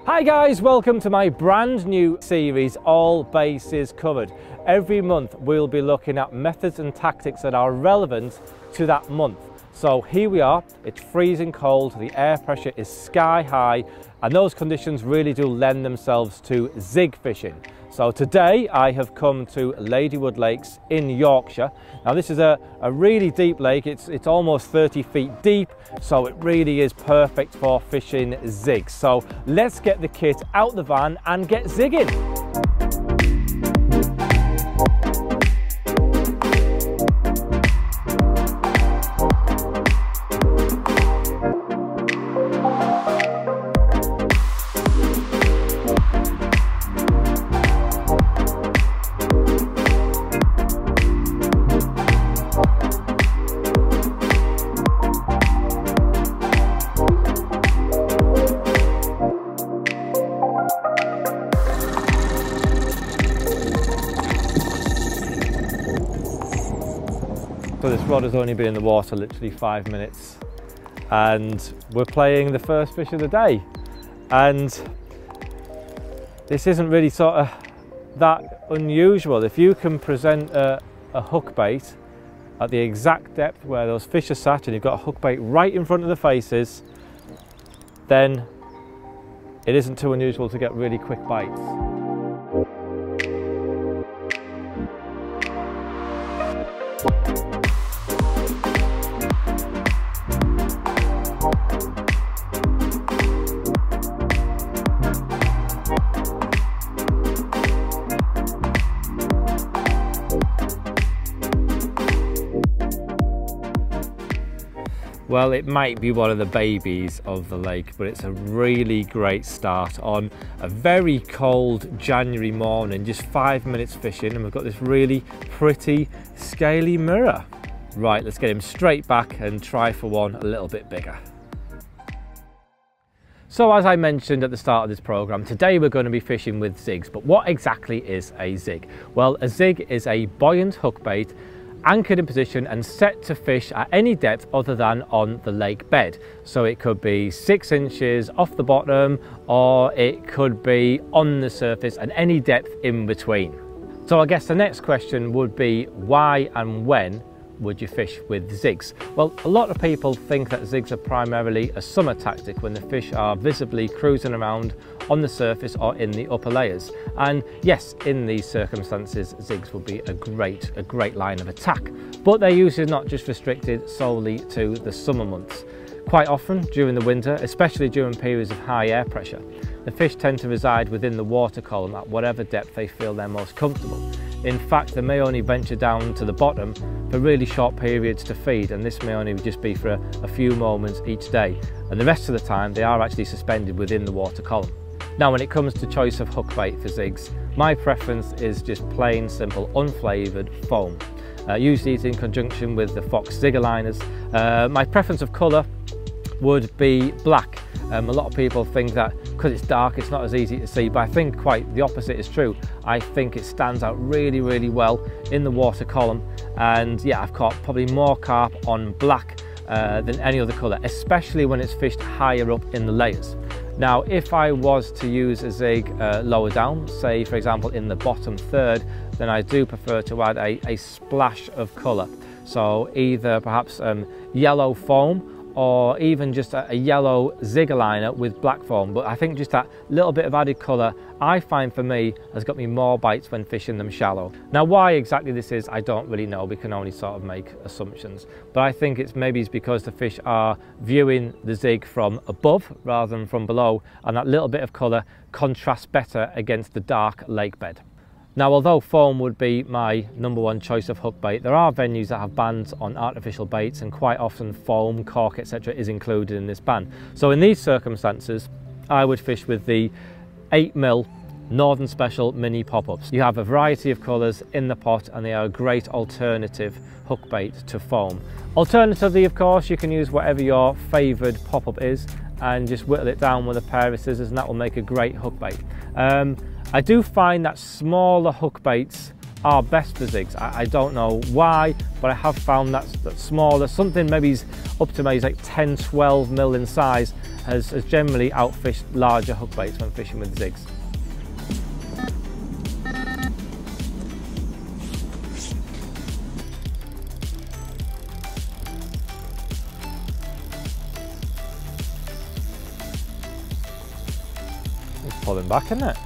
Hi guys, welcome to my brand new series, All Bases Covered. Every month we'll be looking at methods and tactics that are relevant to that month. So here we are, it's freezing cold, the air pressure is sky high, and those conditions really do lend themselves to zig fishing. So today I have come to Ladywood Lakes in Yorkshire. Now this is a really deep lake, it's almost 30 feet deep, so it really is perfect for fishing zigs. So let's get the kit out the van and get zigging. So this rod has only been in the water literally 5 minutes and we're playing the first fish of the day, and this isn't really sort of that unusual. If you can present a hook bait at the exact depth where those fish are sat and you've got a hook bait right in front of the faces, then it isn't too unusual to get really quick bites. Well, it might be one of the babies of the lake, but it's a really great start on a very cold January morning, just 5 minutes fishing, and we've got this really pretty scaly mirror. Right, let's get him straight back and try for one a little bit bigger. So as I mentioned at the start of this program, today we're going to be fishing with zigs, but what exactly is a zig? Well, a zig is a buoyant hook bait anchored in position and set to fish at any depth other than on the lake bed. So it could be 6 inches off the bottom, or it could be on the surface and any depth in between. So I guess the next question would be, why and when would you fish with zigs? Well, a lot of people think that zigs are primarily a summer tactic when the fish are visibly cruising around on the surface or in the upper layers. And yes, in these circumstances, zigs will be a great line of attack. But they're usually not just restricted solely to the summer months. Quite often during the winter, especially during periods of high air pressure, the fish tend to reside within the water column at whatever depth they feel they're most comfortable. In fact, they may only venture down to the bottom for really short periods to feed, and this may only just be for a few moments each day, and the rest of the time they are actually suspended within the water column. Now, when it comes to choice of hook bait for zigs, my preference is just plain, simple, unflavoured foam. Usually it's in conjunction with the Fox Zigger liners. My preference of colour would be black. A lot of people think that because it's dark it's not as easy to see, but I think quite the opposite is true. I think it stands out really well in the water column, and yeah, I've caught probably more carp on black than any other colour, especially when it's fished higher up in the layers. Now, if I was to use a zig lower down, say for example in the bottom third, then I do prefer to add a splash of colour. So either perhaps yellow foam or even just a yellow zig liner with black foam, but I think just that little bit of added colour, I find for me, has got me more bites when fishing them shallow. Now why exactly this is, I don't really know, we can only sort of make assumptions, but I think it's because the fish are viewing the zig from above rather than from below, and that little bit of colour contrasts better against the dark lake bed. Now, although foam would be my #1 choice of hook bait, there are venues that have bans on artificial baits, and quite often foam, cork, etc. is included in this ban. So in these circumstances, I would fish with the 8mm Northern Special mini pop-ups. You have a variety of colours in the pot, and they are a great alternative hook bait to foam. Alternatively, of course, you can use whatever your favoured pop-up is and just whittle it down with a pair of scissors, and that will make a great hook bait. I do find that smaller hook baits are best for zigs. I don't know why, but I have found that smaller, something maybe up to maybe like 10-12mm in size, has generally outfished larger hook baits when fishing with zigs. It's pulling back, isn't it?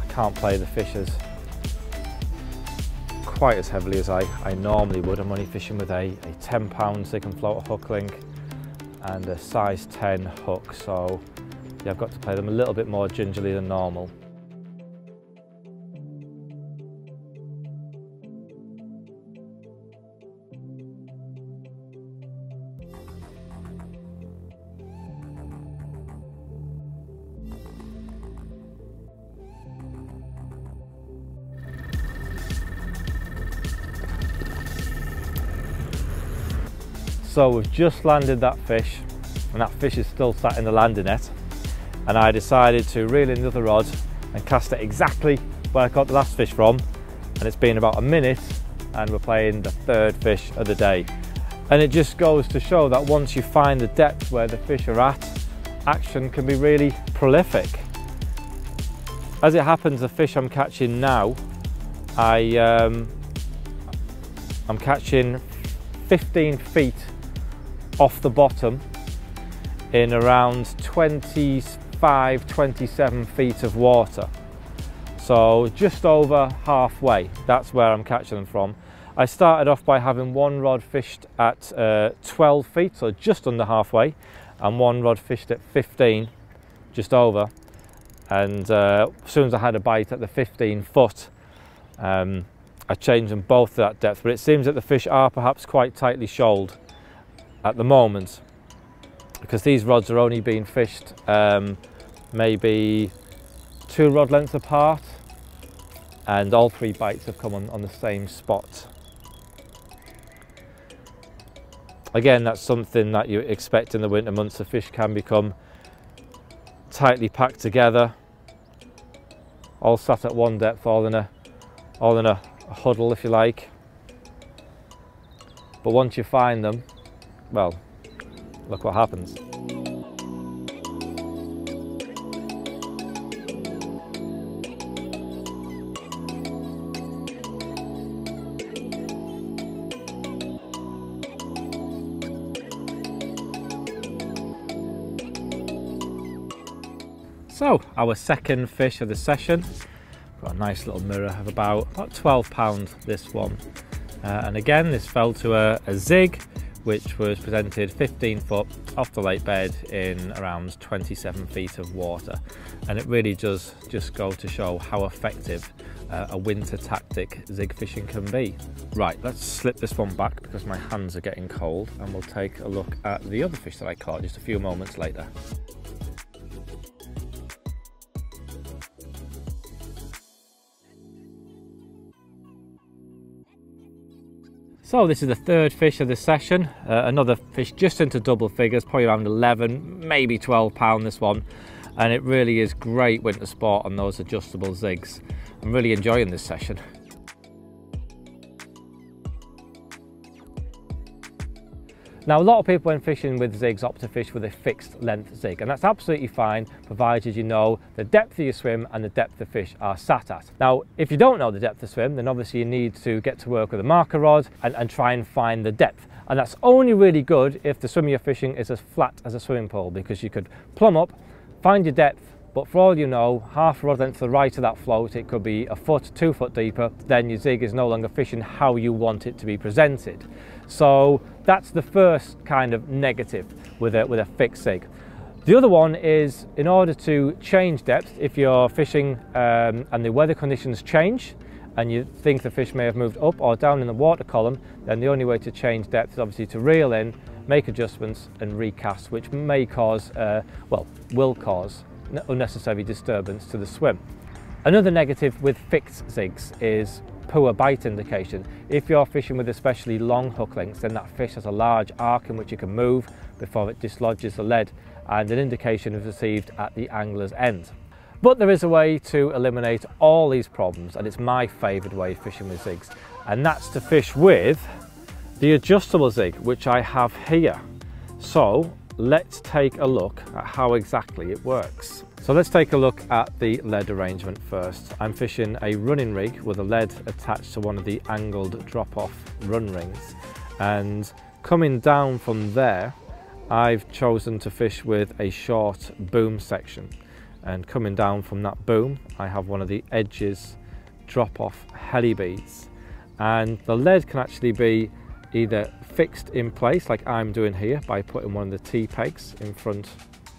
Can't play the fishes quite as heavily as I normally would. I'm only fishing with a 10-pound Zig and Floater hook link and a size 10 hook, so yeah, I've got to play them a little bit more gingerly than normal. So we've just landed that fish, and that fish is still sat in the landing net, and I decided to reel in another rod and cast it exactly where I caught the last fish from, and it's been about a minute and we're playing the third fish of the day. And it just goes to show that once you find the depth where the fish are at, action can be really prolific. As it happens, the fish I'm catching now, I'm catching 15 feet off the bottom in around 25-27 feet of water. So just over halfway, that's where I'm catching them from. I started off by having one rod fished at 12 feet, so just under halfway, and one rod fished at 15, just over. And as soon as I had a bite at the 15 foot, I changed them both to that depth, but it seems that the fish are perhaps quite tightly shoaled at the moment, because these rods are only being fished maybe 2 rod lengths apart, and all 3 bites have come on the same spot. Again, that's something that you expect in the winter months. The fish can become tightly packed together, all sat at one depth, all in a huddle, if you like. But once you find them, well, look what happens. So, our second fish of the session. Got a nice little mirror of about 12 pounds, this one. And again, this fell to a zig, which was presented 15 foot off the lake bed in around 27 feet of water. And it really does just go to show how effective a winter tactic zig fishing can be. Right, let's slip this one back because my hands are getting cold, and we'll take a look at the other fish that I caught just a few moments later. So this is the third fish of the session, another fish just into double figures, probably around 11, maybe 12 pound this one, and it really is great winter sport on those adjustable zigs. I'm really enjoying this session. Now, a lot of people when fishing with zigs opt to fish with a fixed length zig, and that's absolutely fine provided you know the depth of your swim and the depth the fish are sat at. Now, if you don't know the depth of swim, then obviously you need to get to work with a marker rod and try and find the depth. And that's only really good if the swim you're fishing is as flat as a swimming pool, because you could plumb up, find your depth, but for all you know, half a rod length to the right of that float, it could be a foot, 2 foot deeper, then your zig is no longer fishing how you want it to be presented. So that's the first kind of negative with a fixed zig. The other one is, in order to change depth, if you're fishing and the weather conditions change and you think the fish may have moved up or down in the water column, then the only way to change depth is obviously to reel in, make adjustments and recast, which may cause, will cause unnecessary disturbance to the swim. Another negative with fixed zigs is poor bite indication. If you're fishing with especially long hook lengths, then that fish has a large arc in which you can move before it dislodges the lead, and an indication is received at the angler's end. But there is a way to eliminate all these problems, and it's my favourite way of fishing with zigs, and that's to fish with the adjustable zig, which I have here. So let's take a look at how exactly it works. So let's take a look at the lead arrangement first. I'm fishing a running rig with a lead attached to one of the angled drop-off run rings, and coming down from there I've chosen to fish with a short boom section, and coming down from that boom I have one of the Edges drop-off heli beads, and the lead can actually be either fixed in place like I'm doing here by putting one of the T-pegs in front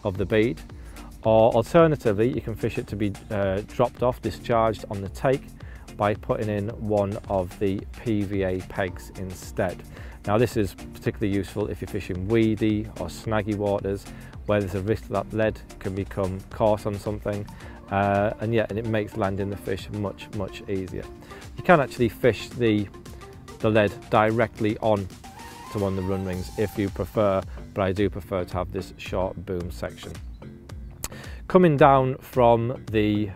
of the bead, or alternatively you can fish it to be dropped off, discharged on the take by putting in one of the PVA pegs instead. Now this is particularly useful if you're fishing weedy or snaggy waters where there's a risk that lead can become caught on something, and it makes landing the fish much easier. You can actually fish the lead directly on to one of the run rings if you prefer, but I do prefer to have this short boom section. Coming down from the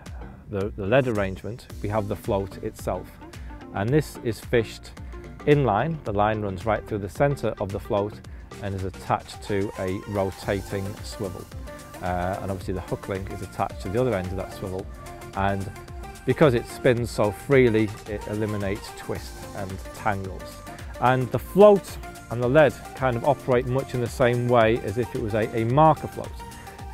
lead arrangement, we have the float itself, and this is fished in line. The line runs right through the centre of the float and is attached to a rotating swivel, and obviously the hook link is attached to the other end of that swivel, and because it spins so freely it eliminates twists and tangles. And the float and the lead kind of operate much in the same way as if it was a marker float,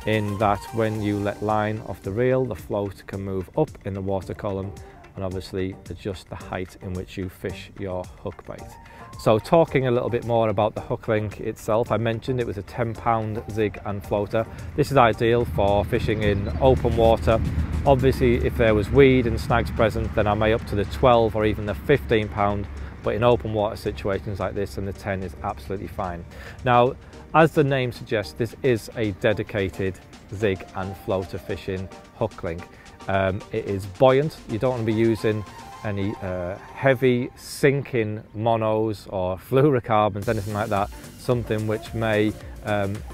in that when you let line off the reel, the float can move up in the water column and obviously adjust the height in which you fish your hook bait. So talking a little bit more about the hook link itself, I mentioned it was a 10-pound zig and floater. This is ideal for fishing in open water. Obviously if there was weed and snags present, then I may up to the 12 or even the 15-pound, but in open water situations like this, then the 10 is absolutely fine. Now, as the name suggests, this is a dedicated zig and floater fishing hook link. It is buoyant. You don't want to be using any heavy sinking monos or fluorocarbons, anything like that, something which may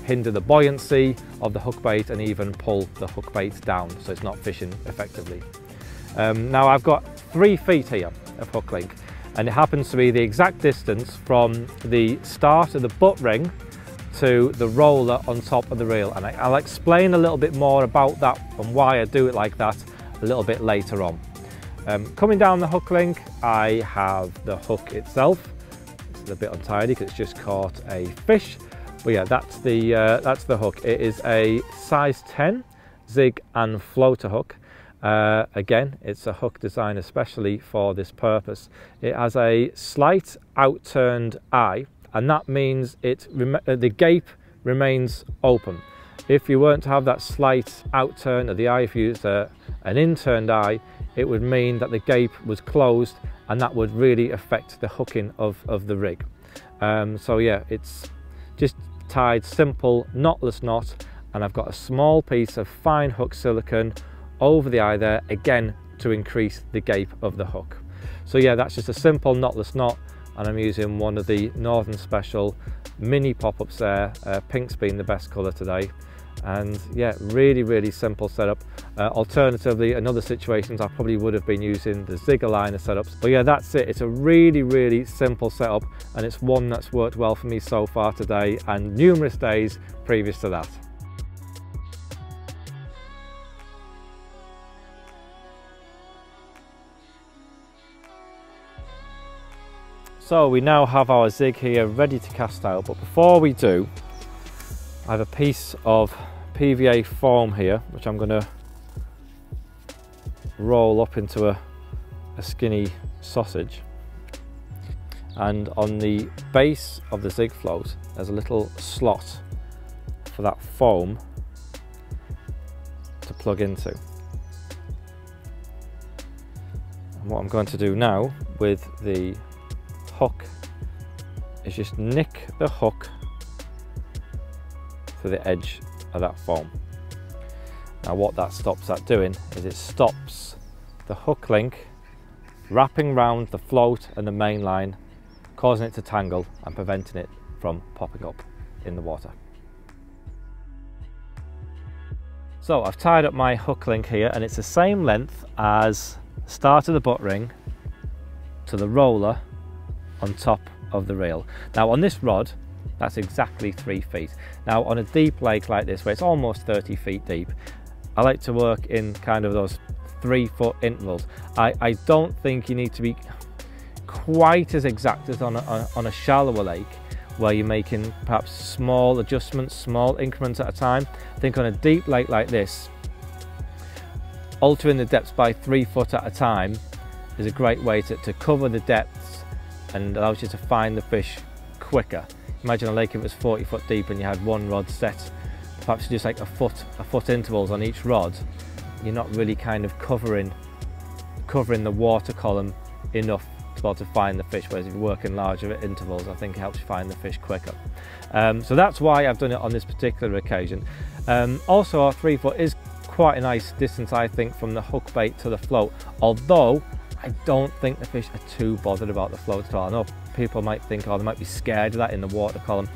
hinder the buoyancy of the hook bait and even pull the hook bait down, so it's not fishing effectively. Now I've got 3 feet here of hook link, and it happens to be the exact distance from the start of the butt ring to the roller on top of the reel, and I'll explain a little bit more about that and why I do it like that a little bit later on. Coming down the hook link, I have the hook itself. It's a bit untidy because it's just caught a fish, but yeah, that's the hook. It is a size 10 zig and floater hook. Again, it's a hook designed especially for this purpose. It has a slight outturned eye, and that means the gape remains open. If you weren't to have that slight outturn of the eye, if you used an inturned eye, it would mean that the gape was closed, and that would really affect the hooking of the rig. So yeah, it's just tied simple knotless knot, and I've got a small piece of fine hook silicone over the eye there, again to increase the gape of the hook. So yeah, that's just a simple knotless knot, and I'm using one of the Northern Special mini pop-ups there, pink's being the best colour today. And yeah, really simple setup. Alternatively, in other situations I probably would have been using the Zig liner setups, but yeah, that's it. It's a really simple setup, and it's one that's worked well for me so far today and numerous days previous to that. So we now have our Zig here ready to cast out, but before we do, I have a piece of PVA foam here, which I'm going to roll up into a skinny sausage. And on the base of the Zig float, there's a little slot for that foam to plug into. And what I'm going to do now with the hook is just nick the hook to the edge of that foam. Now what that stops that doing is it stops the hook link wrapping round the float and the main line, causing it to tangle and preventing it from popping up in the water. So I've tied up my hook link here, and it's the same length as the start of the butt ring to the roller on top of the reel. Now on this rod, that's exactly 3 feet. Now on a deep lake like this, where it's almost 30 feet deep, I like to work in kind of those 3-foot intervals. I don't think you need to be quite as exact as on a shallower lake, where you're making perhaps small adjustments, small increments at a time. I think on a deep lake like this, altering the depths by 3 foot at a time is a great way to cover the depths and allows you to find the fish quicker. Imagine a lake if it was 40 foot deep and you had one rod set, perhaps just like a foot intervals on each rod. You're not really kind of covering the water column enough to be able to find the fish, whereas if you work in larger intervals, I think it helps you find the fish quicker. So that's why I've done it on this particular occasion. Also, our 3 foot is quite a nice distance, I think, from the hook bait to the float, although I don't think the fish are too bothered about the float at all. I know people might think, oh, they might be scared of that in the water column.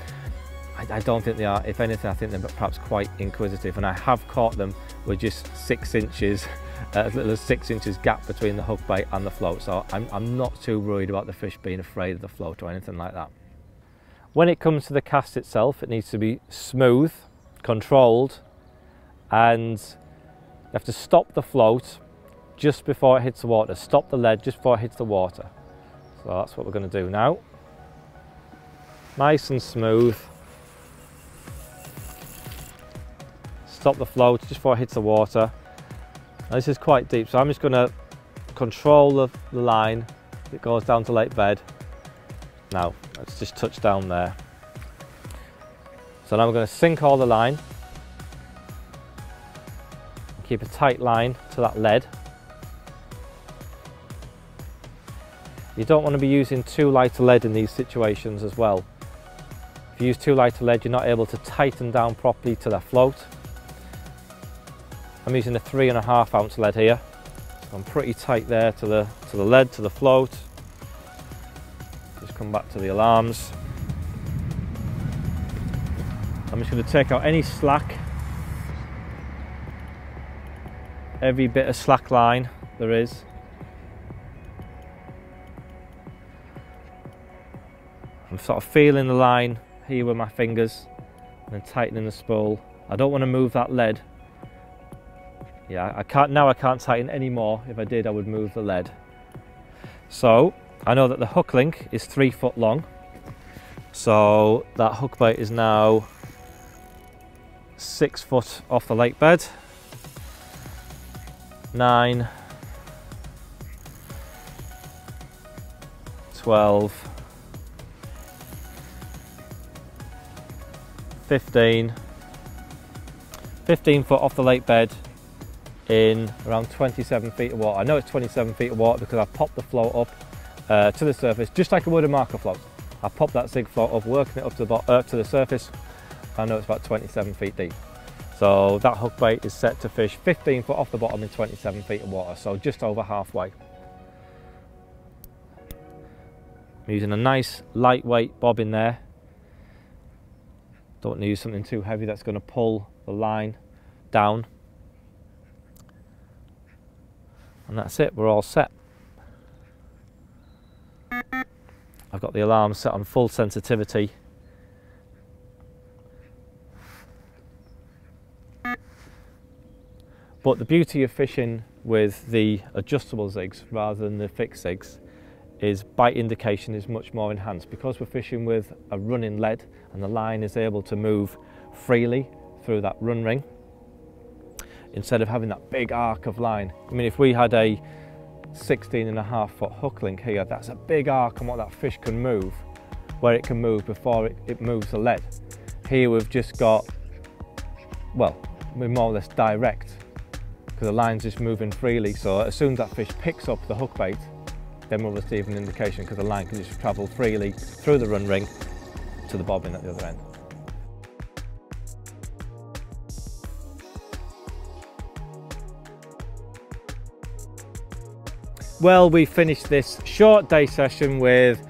I don't think they are. If anything, I think they're perhaps quite inquisitive, and I have caught them with just 6 inches, as little as 6 inches gap between the hook bait and the float. So I'm not too worried about the fish being afraid of the float or anything like that. When it comes to the cast itself, it needs to be smooth, controlled, and you have to stop the float just before it hits the water. Stop the lead just before it hits the water. So that's what we're going to do now. Nice and smooth. Stop the float just before it hits the water. Now this is quite deep, so I'm just going to control the line. It goes down to lake bed. Now let's just touch down there. So now we're going to sink all the line. Keep a tight line to that lead. You don't want to be using too light a lead in these situations as well. If you use too light a lead, you're not able to tighten down properly to the float. I'm using a 3.5 ounce lead here. So I'm pretty tight there to the lead, to the float. Just come back to the alarms. I'm just going to take out any slack, every bit of slack line there is. I'm sort of feeling the line here with my fingers and then tightening the spool. I don't want to move that lead. Yeah, I can't tighten any more. If I did, I would move the lead. So I know that the hook link is 3 foot long. So that hook bait is now 6 foot off the lake bed. 9, 12, 15 foot off the lake bed in around 27 feet of water. I know it's 27 feet of water because I popped the float up to the surface, just like I would a marker float. I popped that Zig float up, working it up to the surface. I know it's about 27 feet deep. So that hook bait is set to fish 15 foot off the bottom in 27 feet of water, so just over halfway. I'm using a nice lightweight bobbin there. Don't want to use something too heavy that's going to pull the line down. And that's it, we're all set. I've got the alarm set on full sensitivity. But the beauty of fishing with the adjustable zigs rather than the fixed zigs is bite indication is much more enhanced, because we're fishing with a running lead and the line is able to move freely through that run ring instead of having that big arc of line. I mean, if we had a 16.5 foot hook link here, that's a big arc on what that fish can move, where it can move before it moves the lead. Here we've just got, well, we're more or less direct because the line's just moving freely, so as soon as that fish picks up the hook bait, then we'll receive an indication because the line can just travel freely through the run ring to the bobbin at the other end. Well, we finished this short day session with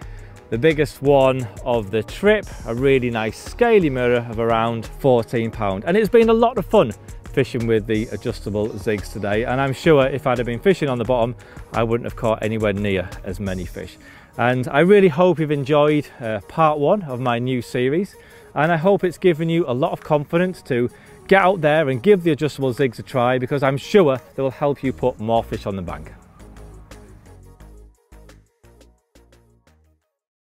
the biggest one of the trip, a really nice scaly mirror of around 14 pounds. And it's been a lot of fun fishing with the adjustable zigs today, and I'm sure if I'd have been fishing on the bottom I wouldn't have caught anywhere near as many fish. And I really hope you've enjoyed part one of my new series, and I hope it's given you a lot of confidence to get out there and give the adjustable zigs a try, because I'm sure they will help you put more fish on the bank.